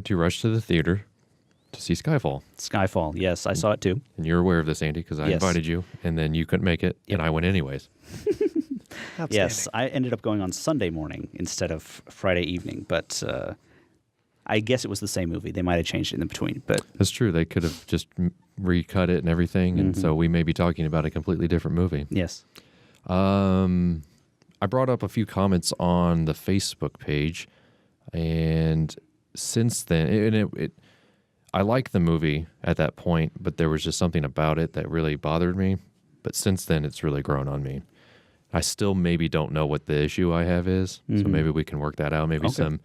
had to rush to the theater to see Skyfall. Skyfall, yes, I saw it too. And you're aware of this, Andy, because I Yes. invited you, and then you couldn't make it, and I went anyways. Yes, I ended up going on Sunday morning instead of Friday evening, but I guess it was the same movie. They might have changed it in between, but That's true. They could have just recut it and everything, and so we may be talking about a completely different movie. yes. I brought up a few comments on the Facebook page, and since then, I liked the movie at that point, but there was just something about it that really bothered me. But since then, it's really grown on me. I still maybe don't know what the issue I have is, so maybe we can work that out. Maybe some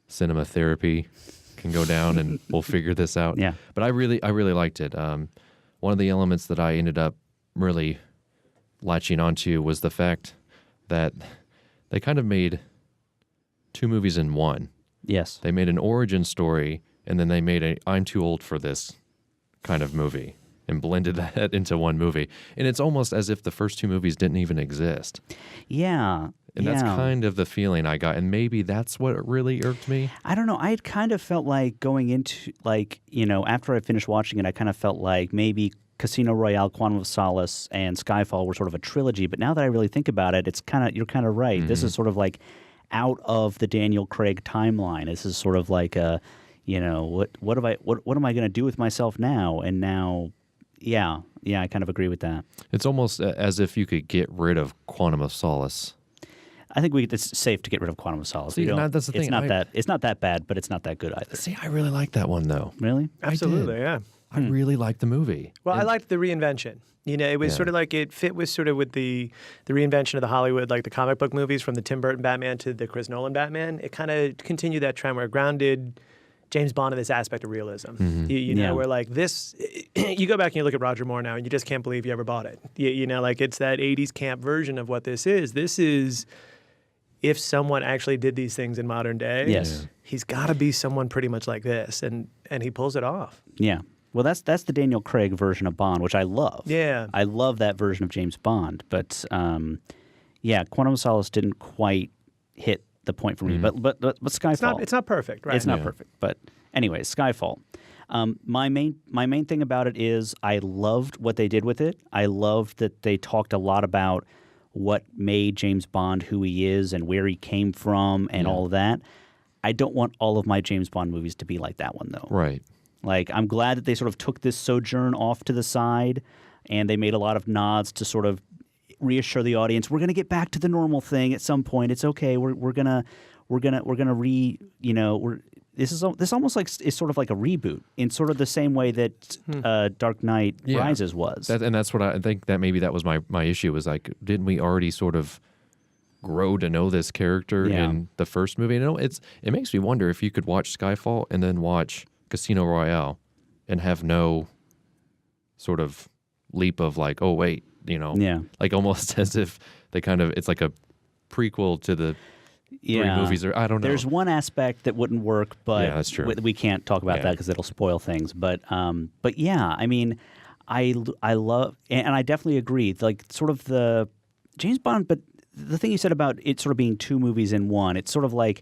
cinema therapy can go down, and we'll figure this out. Yeah. But I really liked it. One of the elements that I ended up really latching onto was the fact that they kind of made two movies in one. Yes. They made an origin story, and then they made a I'm too old for this kind of movie and blended that into one movie. And it's almost as if the first two movies didn't even exist. Yeah. And that's kind of the feeling I got. And maybe that's what really irked me. I don't know. I had kind of felt like going into, after I finished watching it, I kind of felt like maybe Casino Royale, Quantum of Solace, and Skyfall were sort of a trilogy. But now that I really think about it, you're kind of right. This is sort of like out of the Daniel Craig timeline. This is sort of like what am I going to do with myself now? And now, yeah, I kind of agree with that. It's almost as if you could get rid of Quantum of Solace. I think it's safe to get rid of Quantum of Solace. See, that's the thing. It's not that bad, but it's not that good either. See, I really like that one, though. Really? Absolutely, yeah. I really liked the movie. Well, I liked the reinvention. It was sort of like it fit with the reinvention of the Hollywood, like the comic book movies from the Tim Burton Batman to the Chris Nolan Batman. It kind of continued that trend where it grounded James Bond in this aspect of realism. Where like this, you go back and you look at Roger Moore now and you just can't believe you ever bought it. Like it's that 80s camp version of what this is. This is, if someone actually did these things in modern day, he's got to be someone pretty much like this. And he pulls it off. Yeah. Well, that's the Daniel Craig version of Bond, which I love. Yeah. I love that version of James Bond. But, Quantum of Solace didn't quite hit the point for me. But Skyfall. It's not perfect, right? It's not perfect. But anyway, Skyfall. My main thing about it is I loved what they did with it. I loved that they talked a lot about what made James Bond who he is and where he came from and all of that. I don't want all of my James Bond movies to be like that one, though. Right. Like, I'm glad that they sort of took this sojourn off to the side and they made a lot of nods to sort of reassure the audience, we're going to get back to the normal thing at some point. It's okay. We're gonna this almost like is sort of like a reboot in sort of the same way that Dark Knight Rises was. And that's what I think that maybe that was my issue was like, didn't we already sort of grow to know this character in the first movie? It makes me wonder if you could watch Skyfall and then watch Casino Royale and have no sort of leap of like, oh wait, like almost as if they kind of, it's like a prequel to the three movies, or I don't know. There's one aspect that wouldn't work, but that's true. We can't talk about that because it'll spoil things. But yeah, I mean, I love, and I definitely agree. Like sort of the James Bond, but the thing you said about it sort of being two movies in one, it's sort of like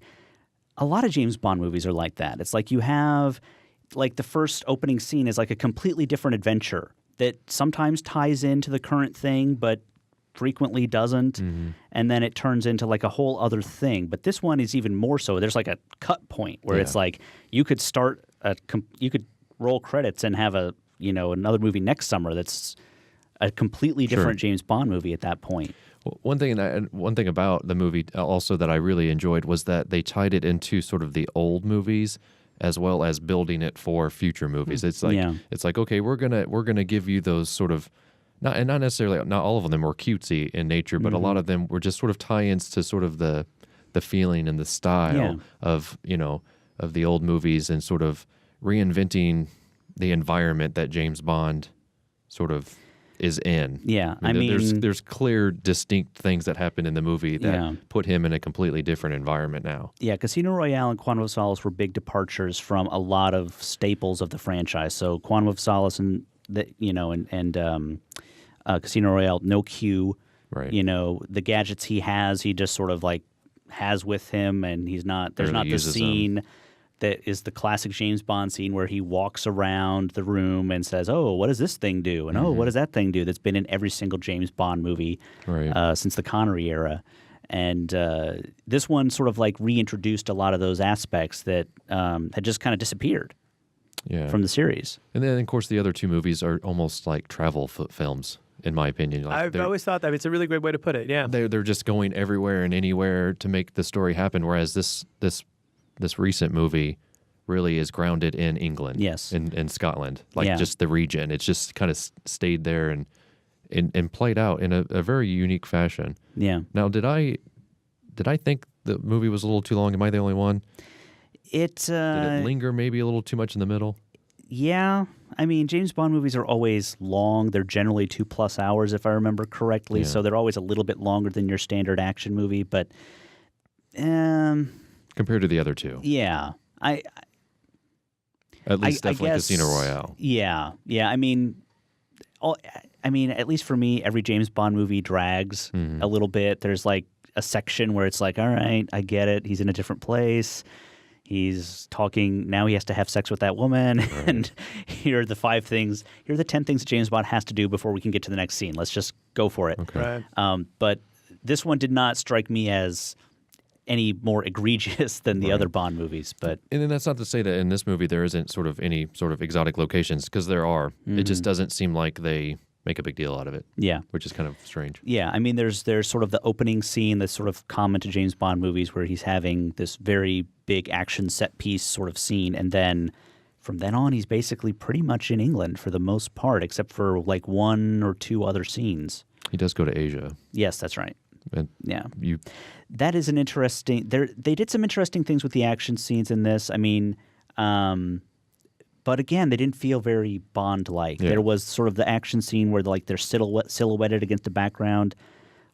a lot of James Bond movies are like that. It's like you have like the first opening scene is like a completely different adventure that sometimes ties into the current thing, but frequently doesn't, and then it turns into like a whole other thing. But this one is even more so. There's like a cut point where it's like you could you could roll credits and have another movie next summer that's a completely different James Bond movie at that point. Well, one thing about the movie also that I really enjoyed was that they tied it into sort of the old movies as well as building it for future movies. It's like okay, we're gonna give you those sort of not necessarily, not all of them were cutesy in nature, but a lot of them were just sort of tie-ins to sort of the feeling and the style of the old movies and sort of reinventing the environment that James Bond sort of is in. Yeah, I mean there's clear, distinct things that happen in the movie that put him in a completely different environment now. Yeah, Casino Royale and Quantum of Solace were big departures from a lot of staples of the franchise. So Quantum of Solace and Casino Royale, no Q. Right. The gadgets he just sort of like has with him, and he's not. There's not the scene that is the classic James Bond scene where he walks around the room and says, "Oh, what does this thing do?" And "Oh, what does that thing do?" That's been in every single James Bond movie since the Connery era. And this one sort of like reintroduced a lot of those aspects that had just kind of disappeared from the series. And then, of course, the other two movies are almost like travel films, in my opinion. Like I've always thought that. It's a really great way to put it, yeah. They're just going everywhere and anywhere to make the story happen, whereas this recent movie really is grounded in England, in Scotland, like just the region. It's just kind of stayed there and played out in a very unique fashion. Yeah. Now, did I think the movie was a little too long? Am I the only one? Did it linger maybe a little too much in the middle? Yeah. I mean, James Bond movies are always long. They're generally 2+ hours, if I remember correctly. So they're always a little bit longer than your standard action movie. But compared to the other two, at least definitely I guess, Casino Royale. Yeah. I mean, at least for me, every James Bond movie drags a little bit. There's like a section where it's like, all right, I get it. He's in a different place. He's talking, now he has to have sex with that woman. Right. And here are the 5 things, here are the 10 things that James Bond has to do before we can get to the next scene. Let's just go for it. Okay. Right. But this one did not strike me as any more egregious than the other Bond movies. But and then that's not to say that in this movie there isn't sort of any sort of exotic locations, because there are. It just doesn't seem like they make a big deal out of it. Yeah. Which is kind of strange. Yeah. I mean, there's sort of the opening scene that's sort of common to James Bond movies where he's having this very big action set piece sort of scene. And then from then on, he's basically pretty much in England for the most part, except for like 1 or 2 other scenes. He does go to Asia. Yes, that's right. And that is an interesting. They did some interesting things with the action scenes in this. I mean, but again, they didn't feel very Bond-like. Yeah. There was sort of the action scene where like they're silhouetted against the background,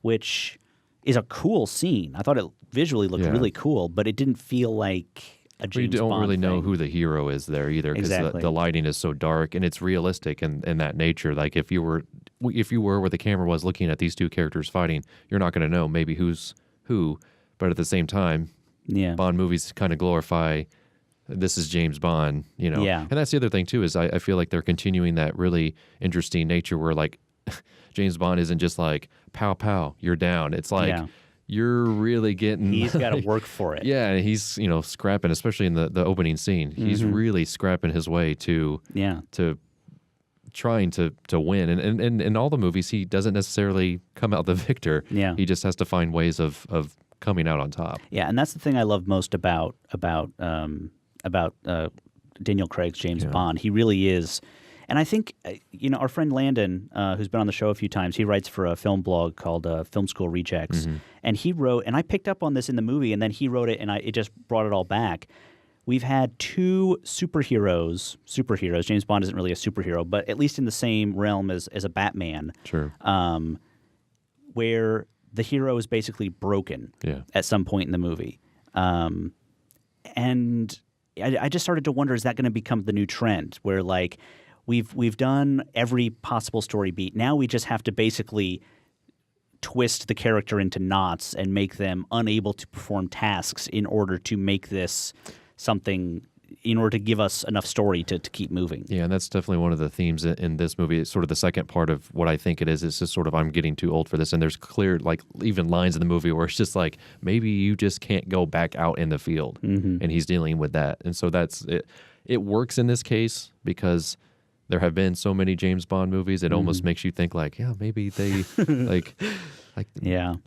which is a cool scene. I thought it visually looked really cool, but it didn't feel like a James Bond You don't really thing. know who the hero is there either, because the lighting is so dark and it's realistic in that nature. Like if you were where the camera was looking at these two characters fighting, you're not going to know maybe who's who. But at the same time, Bond movies kind of glorify this is James Bond, you know. Yeah. And that's the other thing too, is I feel like they're continuing that really interesting nature where like James Bond isn't just like pow pow, you're down. It's like you're really getting. He's got to work for it. Yeah, and he's scrapping, especially in the opening scene. He's really scrapping his way to trying to win. And in all the movies, he doesn't necessarily come out the victor. Yeah, he just has to find ways of coming out on top. Yeah, and that's the thing I love most about Daniel Craig's James Bond. He really is. And I think, our friend Landon, who's been on the show a few times, he writes for a film blog called Film School Rejects. And he wrote, and I picked up on this in the movie, and then he wrote it, and it just brought it all back. We've had 2 superheroes. James Bond isn't really a superhero, but at least in the same realm as a Batman. Sure. Where the hero is basically broken at some point in the movie. And I just started to wonder, is that going to become the new trend where like we've done every possible story beat. Now we just have to basically twist the character into knots and make them unable to perform tasks in order to make this something, in order to give us enough story to keep moving. Yeah, and that's definitely one of the themes in this movie. It's sort of the second part of what I think it is. It's just sort of, I'm getting too old for this. And there's clear, like, even lines in the movie where it's just like, maybe you just can't go back out in the field. And he's dealing with that. And so that's it. It works in this case because there have been so many James Bond movies. It almost makes you think like, maybe they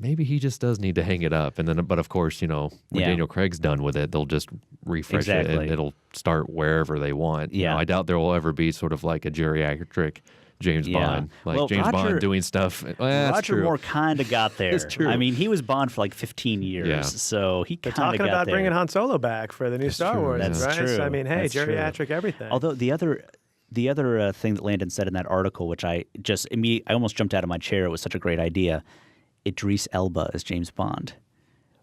maybe he just does need to hang it up. And then, but of course, when Daniel Craig's done with it, they'll just refresh it and it'll start wherever they want. I doubt there will ever be sort of like a geriatric James Bond, like James Bond doing stuff. Roger Moore kind of got there. It's true. I mean, he was Bond for like 15 years, so he kind of got there. Talking about bringing Han Solo back for the new Star Wars, That's right? true. So, I mean, hey, That's geriatric true. everything. Although the other thing that Landon said in that article, which I almost jumped out of my chair. It was such a great idea. Idris Elba as James Bond.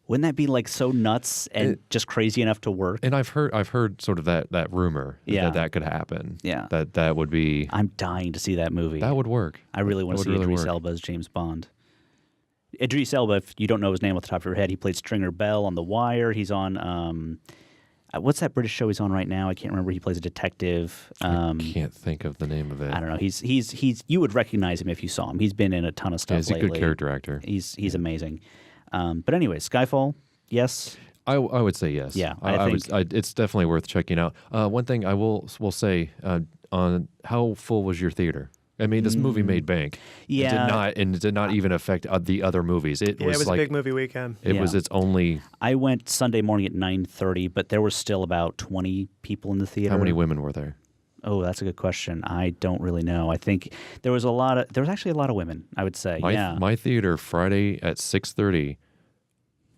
Wouldn't that be like so nuts and just crazy enough to work? And I've heard sort of that rumor that could happen. Yeah, that would be. I'm dying to see that movie. That would work. I really want to see Idris Elba as James Bond. Idris Elba, if you don't know his name off the top of your head, he played Stringer Bell on The Wire. He's on what's that British show he's on right now? I can't remember. He plays a detective. I can't think of the name of it. I don't know. He's you would recognize him if you saw him. He's been in a ton of stuff He's a lately. good character actor. He's amazing. But anyway, Skyfall, yes. I would say yes. Yeah, it's definitely worth checking out. One thing I will say on how full was your theater? I mean, this movie made bank. Yeah. It did not even affect the other movies. It was a like big movie weekend. It was its only. I went Sunday morning at 9:30, but there were still about 20 people in the theater. How many women were there? Oh, that's a good question. I don't really know. I think there was actually a lot of women, I would say. My theater Friday at 6:30,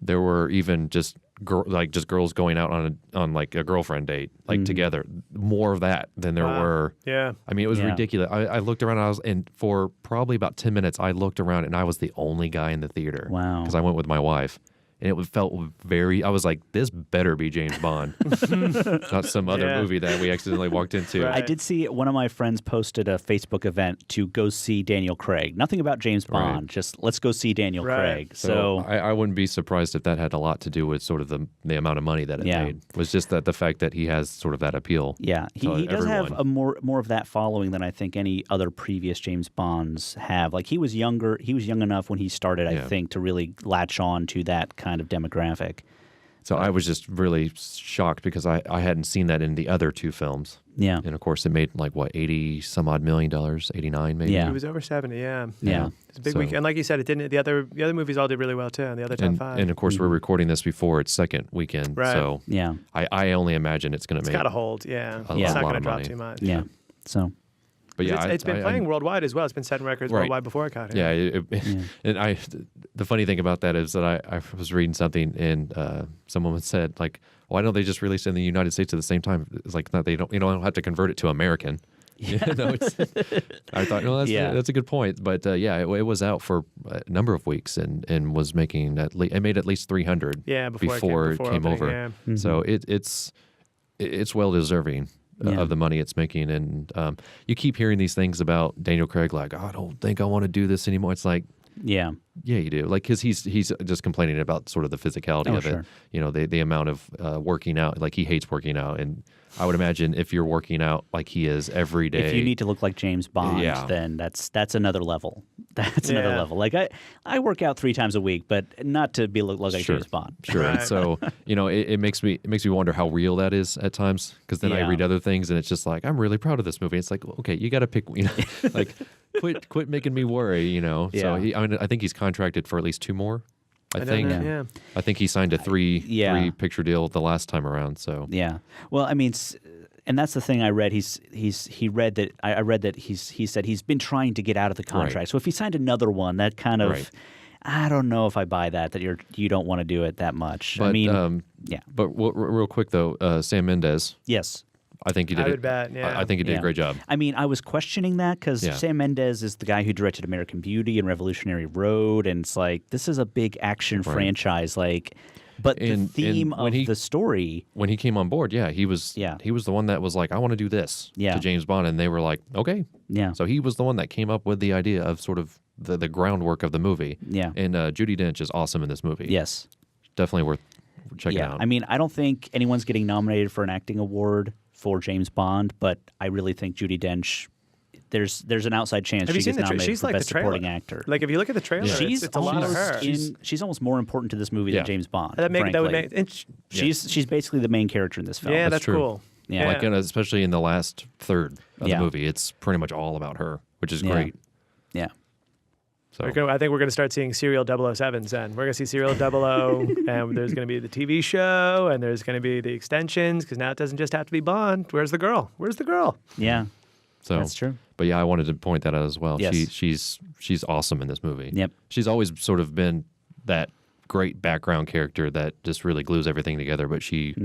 there were even just girls going out on like a girlfriend date, like together. More of that than there were. Yeah. I mean, it was ridiculous. I looked around. And for probably about 10 minutes, I looked around and I was the only guy in the theater. Wow. Because I went with my wife. And it felt I was like, this better be James Bond, not some other movie that we accidentally walked into. Right. I did see one of my friends posted a Facebook event to go see Daniel Craig. Nothing about James Bond, just let's go see Daniel Craig. So I wouldn't be surprised if that had a lot to do with sort of the amount of money that it made. It was just that the fact that he has sort of that appeal. Yeah, he does have a more of that following than I think any other previous James Bonds have. Like he was young enough when he started, I think, to really latch on to that kind of demographic. So I was just really shocked because I hadn't seen that in the other two films. Yeah. And of course it made like what, 80 some odd $1 million, 89 maybe. Yeah. It was over 70, yeah. Yeah. It's a big weekend. And like you said, it didn't. The other movies all did really well too, and the other top five. And of course we're recording this before its second weekend. Right. So Yeah. I only imagine it's going to make. It's got to hold. Yeah. a It's not lot going to of drop money. too much. Yeah. So. But yeah, it's been playing worldwide as well. It's been setting records worldwide before it got here. And the funny thing about that is that I was reading something and someone said like, why don't they just release it in the United States at the same time? It's like they don't have to convert it to American. Yeah. I thought, no, that's a good point. But it was out for a number of weeks and was making it made at least 300 before it came over. Yeah. Mm-hmm. So it's well deserving of the money it's making. And you keep hearing these things about Daniel Craig, like, I don't think I want to do this anymore. It's like, yeah, you do. Like, because he's just complaining about sort of the physicality of it. You know, the amount of working out. Like, he hates working out. And I would imagine if you're working out like he is every day. If you need to look like James Bond, then that's another level. That's another level. Like, I work out 3 times a week, but not to look like James Bond. Sure. Right. And so, it makes me wonder how real that is at times. Because then I read other things and it's just like, I'm really proud of this movie. It's like, okay, you got to pick, like, quit making me worry, Yeah. So I think he's contracted for at least 2 more. I think he signed a 3 picture deal the last time around. So yeah, well, I mean, and that's the thing I read. He read that I read that he said he's been trying to get out of the contract. Right. So if he signed another one, that kind of. Right. I don't know if I buy that you don't want to do it that much. But, I mean, But real quick though, Sam Mendes. Yes. I think he did. I would bet. Yeah. I think he did a great job. I mean, I was questioning that because Sam Mendes is the guy who directed American Beauty and Revolutionary Road, and it's like this is a big action franchise, like. But the theme of the story, when he came on board, he was the one that was like, I want to do this to James Bond, and they were like, okay, So he was the one that came up with the idea of sort of the groundwork of the movie. Yeah, and Judi Dench is awesome in this movie. Yes, definitely worth checking out. I mean, I don't think anyone's getting nominated for an acting award for James Bond, but I really think Judi Dench. There's an outside chance she gets nominated for Best Supporting Actor. Like, if you look at the trailer, it's a lot of her. She's almost more important to this movie than James Bond. That would make. She's basically the main character in this film. Yeah, that's cool. Yeah, like especially in the last third of the movie, it's pretty much all about her, which is great. Yeah. So I think we're going to start seeing serial 007s then. We're going to see serial 00, and there's going to be the TV show, and there's going to be the extensions, because now it doesn't just have to be Bond. Where's the girl? Where's the girl? Yeah. So that's true. But I wanted to point that out as well. Yes. She's awesome in this movie. Yep. She's always sort of been that great background character that just really glues everything together, but she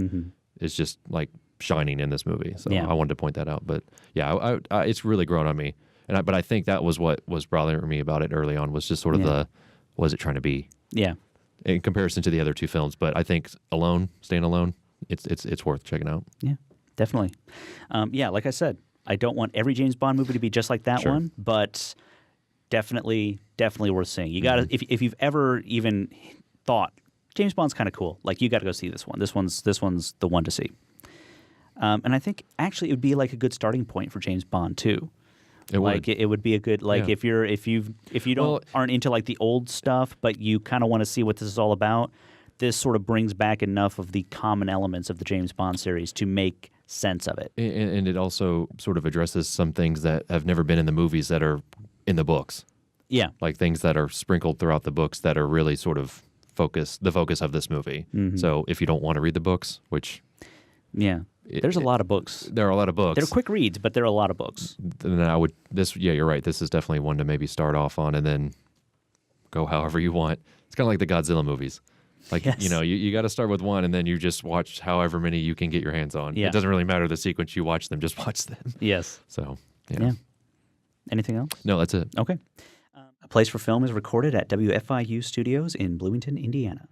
is just like shining in this movie. So I wanted to point that out. But it's really grown on me. But I think that was what was bothering me about it early on, was just sort of what was it trying to be? Yeah. In comparison to the other 2 films. But I think staying alone, it's worth checking out. Yeah, definitely. Like I said, I don't want every James Bond movie to be just like that one, but definitely worth seeing. You got to if you've ever even thought James Bond's kind of cool. Like, you got to go see this one. This one's the one to see. And I think actually it would be like a good starting point for James Bond too. It would be a good if you aren't into like the old stuff, but you kind of want to see what this is all about. This sort of brings back enough of the common elements of the James Bond series to make sense of it. And it also sort of addresses some things that have never been in the movies that are in the books. Yeah. Like things that are sprinkled throughout the books that are really sort of the focus of this movie. Mm-hmm. So if you don't want to read the books, which... Yeah. There's a lot of books. There are a lot of books. They're quick reads, but there are a lot of books. Then you're right. This is definitely one to maybe start off on and then go however you want. It's kind of like the Godzilla movies. Like, yes. You got to start with one and then you just watch however many you can get your hands on. Yeah. It doesn't really matter the sequence you watch them, just watch them. Yes. So, yeah. Anything else? No, that's it. Okay. A Place for Film is recorded at WFIU Studios in Bloomington, Indiana.